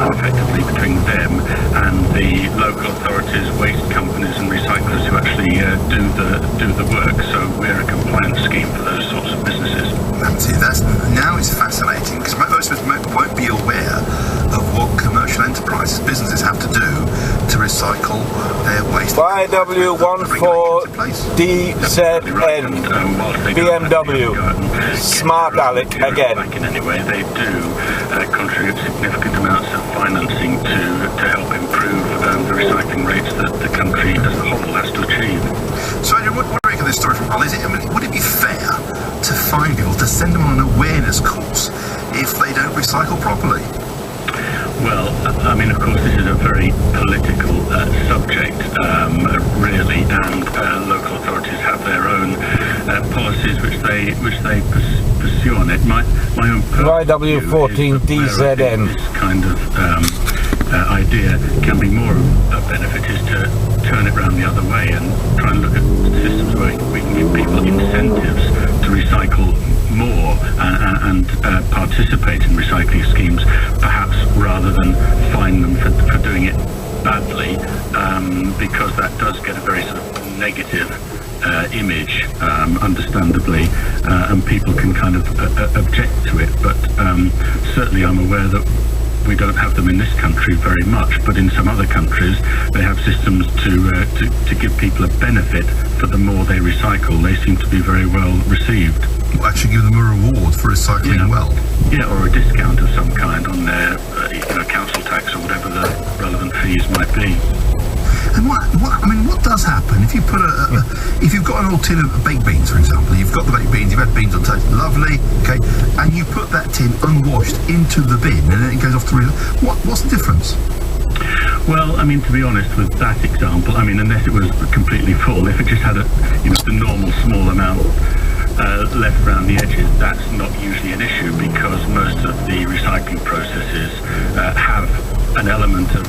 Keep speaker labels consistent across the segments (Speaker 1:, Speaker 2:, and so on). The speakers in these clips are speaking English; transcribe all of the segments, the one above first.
Speaker 1: effectively between them and the local authorities, waste companies and recyclers who actually do the work. So we're a compliance scheme for those sorts of businesses.
Speaker 2: See, now it's fascinating, because most of us won't be aware of what commercial enterprises, businesses have to do to recycle their waste.
Speaker 3: Yw14 Dzn, BMW, Smart Alec again.
Speaker 1: Back in any way, they do contribute significant amounts of financing to help improve the recycling rates that the country as a whole has to achieve.
Speaker 2: So, Adrian, what do you reckon of this story from Hull? Would it be fair to fine people, to send them on an awareness course if they don't recycle properly?
Speaker 1: Well, I mean, of course, this is a very political subject, really, and local authorities have their own policies which they pursue on it. My own
Speaker 3: Yw14 Dzn.
Speaker 1: This kind of idea can be more a benefit is to turn it around the other way and try and look at systems where we can give people incentives to recycle more and participate in recycling schemes, perhaps rather than fine them for doing it badly, because that does get a very sort of negative image, understandably, and people can kind of object to it. But certainly I'm aware that we don't have them in this country very much, but in some other countries they have systems to give people a benefit for the more they recycle. They seem to be very well received.
Speaker 2: Actually give them a reward for recycling well.
Speaker 1: Yeah, or a discount of some kind on their council tax or whatever the relevant fees might be.
Speaker 2: And what does happen if you put if you've got an old tin of baked beans, for example, you've got the baked beans, you've had beans on toast, lovely, okay, and you put that tin unwashed into the bin and then it goes off to what's the difference?
Speaker 1: Well, I mean, to be honest, with that example, I mean, unless it was completely full, if it just had the normal small amount left around the edges, that's not usually an issue, because most of the recycling processes have an element of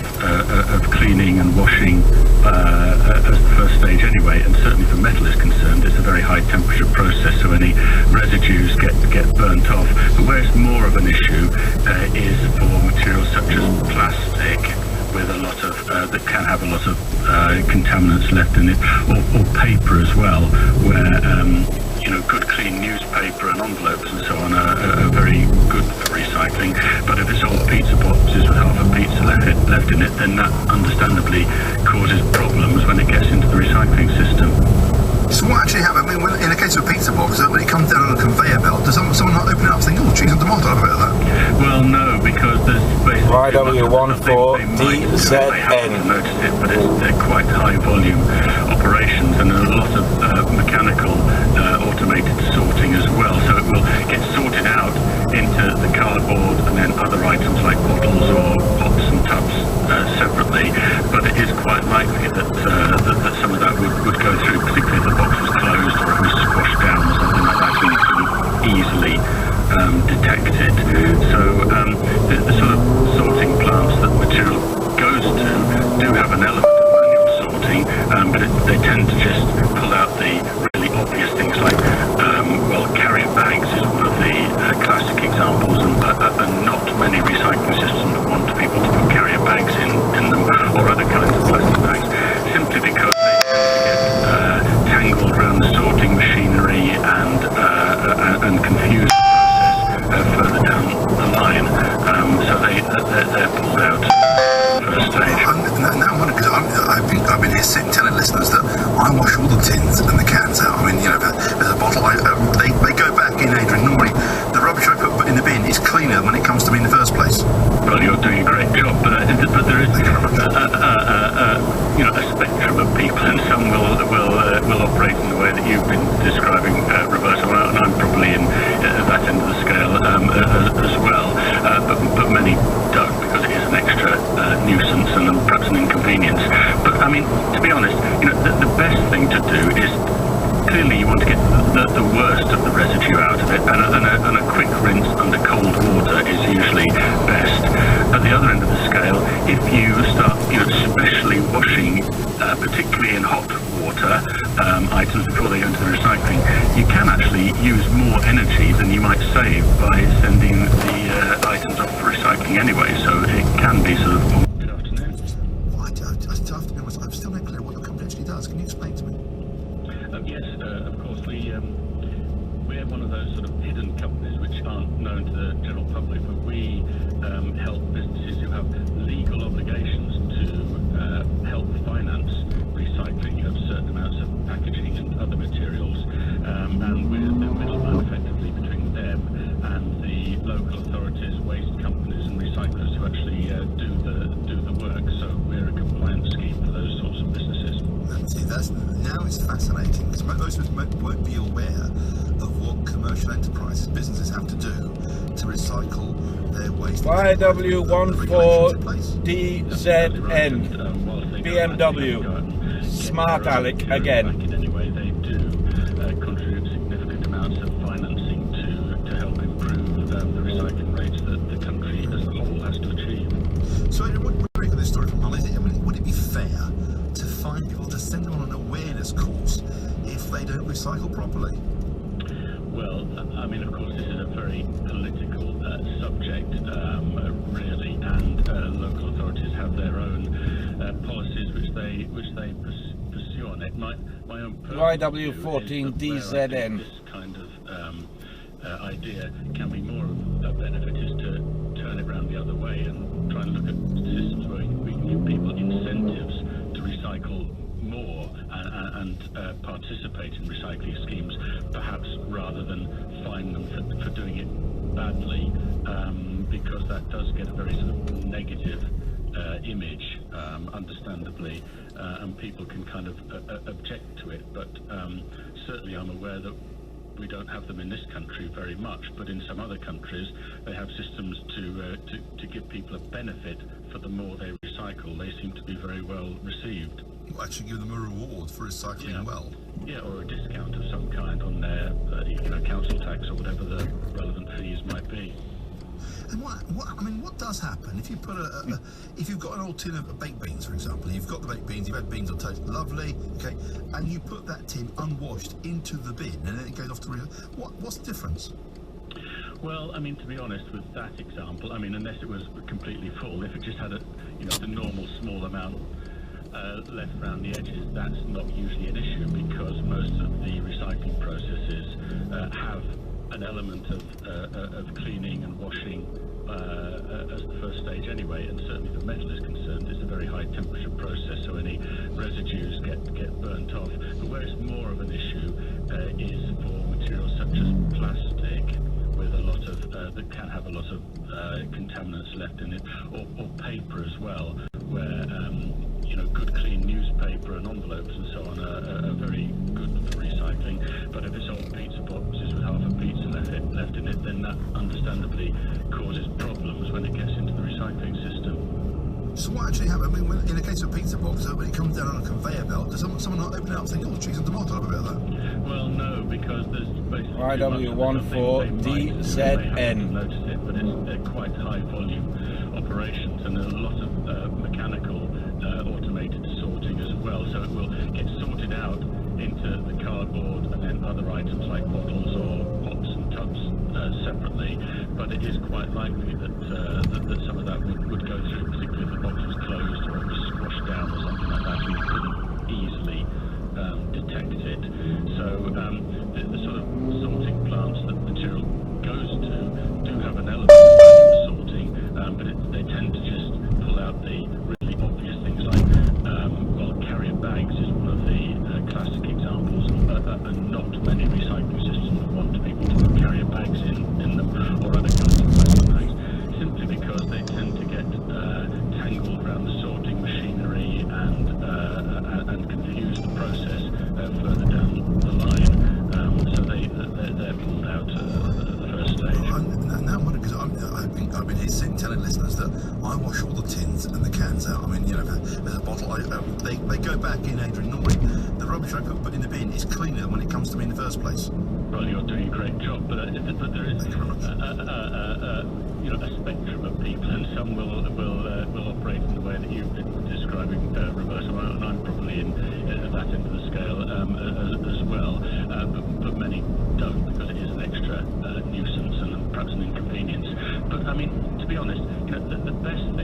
Speaker 1: cleaning and washing as the first stage anyway, and certainly for metal is concerned, it's a very high temperature process, so any residues get burnt off. But where it's more of an issue is for materials such as plastic, with a lot of that can have a lot of contaminants left in it, or paper as well, where good clean newspaper and envelopes and so on are very good for recycling. But if it's old pizza boxes with half a pizza left in it, then that understandably causes problems when it gets into the recycling system.
Speaker 2: So what actually happens? I mean, in the case of a pizza box, when it comes down on a conveyor belt, does someone not open it up and think, oh, cheese and tomato, I've heard of that?
Speaker 1: Well, no, because there's basically
Speaker 3: Yw14 Dzn.
Speaker 1: I haven't noticed it, but they're quite high volume operations, and there's a lot of mechanical automated sorting as well. So it will get sorted out into the cardboard and then other items like bottles or pots and tubs separately. But it is quite likely that some of that would go through, particularly if the box was closed or it was squashed down or something like that, so you couldn't easily detect it. So the sort of sorting plants that material goes to do have an element of manual sorting, but they tend to just pull out the really obvious things like, carrier bags is one of the classic examples, and not many recycling systems want people to put carrier bags in them, or other kinds of plastic bags, simply because they tend to get tangled around the sorting machinery and confuse the process further down the line. So they're pulled out first stage.
Speaker 2: Now I'm wondering, because I've been here sitting telling listeners that I wash all the tins and the cans out. I mean, there's a bottle, they go back in, Adrian. Normally the rubbish I put in the bin is cleaner when it comes to me in the first place.
Speaker 1: Well, you're doing a great job, but there is a spectrum of people, and some will operate in the way that you've been describing, Roberto, and I'm probably in that end of the scale as well. But many don't, because it is an extra nuisance and perhaps an inconvenience. But I mean, to be honest, the best thing to do is, clearly you want to get the worst of the residue out of it, and a quick rinse under cold water is usually best. At the other end of the scale, if you start specially washing, particularly in hot water, items before they go into the recycling, you can actually use more energy than you might save by sending the items off for recycling sorting anyway, so it can be sort of. Good afternoon.
Speaker 2: Well, I have to be honest, I'm still not clear what your company actually does. Can you explain to me?
Speaker 1: Yes, of course. We're one of those sort of hidden companies which aren't known to the general public, but we help businesses who have legal obligations to help finance recycling of certain amounts of packaging and other materials, and we're the middleman effectively between them and the local authorities, waste companies and recyclers who actually do the work. So we're a compliance scheme for those sorts of businesses.
Speaker 2: See, now it's fascinating, because most of us won't be aware of what commercial enterprises, businesses have to do to recycle their waste.
Speaker 3: Yw14 Dzn, BMW, Smart Alec again.
Speaker 1: Anyway, they do contribute significant amounts of financing to help improve the recycling rates that the country as a whole has to achieve.
Speaker 2: So, what do you make of this story from Hull? Would it be fair to find people, to send them on an awareness course if they don't recycle properly?
Speaker 1: Well, I mean, of course, this is a very political subject, really, and local authorities have their own policies which they pursue on it. My own
Speaker 3: Yw14 Dzn.
Speaker 1: This kind of idea can be more of a benefit is to turn it around the other way and try and look at systems where we can give people incentives to recycle more and participate in recycling schemes, perhaps rather than fine them for doing it badly, because that does get a very sort of negative image, understandably, and people can kind of object to it. But certainly I'm aware that we don't have them in this country very much, but in some other countries they have systems to give people a benefit for the more they recycle. They seem to be very well received.
Speaker 2: Well, actually give them a reward for recycling well.
Speaker 1: Yeah, or a discount of some kind on their council tax or whatever the relevant fees might be.
Speaker 2: And what does happen if you put if you've got an old tin of baked beans, for example, you've got the baked beans, you've had beans on toast, lovely, okay, and you put that tin unwashed into the bin, and then it goes off to what's the difference?
Speaker 1: Well, I mean, to be honest, with that example, I mean, unless it was completely full, if it just had the normal small amount left around the edges, that's not usually an issue, because most of the recycling processes have an element of cleaning and washing as the first stage anyway, and certainly the metal is concerned, it's a very high temperature process, so any residues get burnt off. But where it's more of an issue is for materials such as plastic, with a lot of that can have a lot of contaminants left in it, or paper as well, where good clean newspaper and envelopes and so on are very good for recycling. But if it's old pizza boxes with half a pizza left in it, then that understandably causes problems when it gets into the recycling system.
Speaker 2: So what actually happens? I mean, in the case of a pizza box, when it comes down on a conveyor belt, does someone not open it up and think, oh, cheese and tomato, I'll have a bit of that?
Speaker 1: Well, no, because there's basically
Speaker 3: Yw14 Dzn.
Speaker 1: Notice it, but it's quite high volume operations, and there's a lot of mechanical automated sorting as well, so it will get sorted out into the cardboard and then other items like bottles or pots and tubs separately. But it is quite likely that that some of that would go through, particularly if the box was closed or it was squashed down or something like that, and you couldn't easily detect it. So the sort of sorting plants that material goes to do have an element of sorting, but they tend to just pull out the really obvious things like, carrier bags is one of the classic examples, and not many recycling systems want people to put carrier bags in them, or other kinds of plastic bags, simply because they tend to get tangled around the sorting machinery and confuse the process further down the line. So they're pulled out at the first stage.
Speaker 2: Now I'm wondering, because I've been here sitting telling listeners that I wash all the tins and the cans out. I mean, there's a bottle, they go back in, Adrian, normally the rubbish I put in the bin is cleaner than when it comes to me in the first place.
Speaker 1: Well, you're doing a great job, but there is a spectrum of people, and some will operate in the way that you've been describing, reverse, and I'm probably in at that end of the scale as well, but many don't, because it is an extra nuisance and perhaps an inconvenience. But mean, to be honest, the best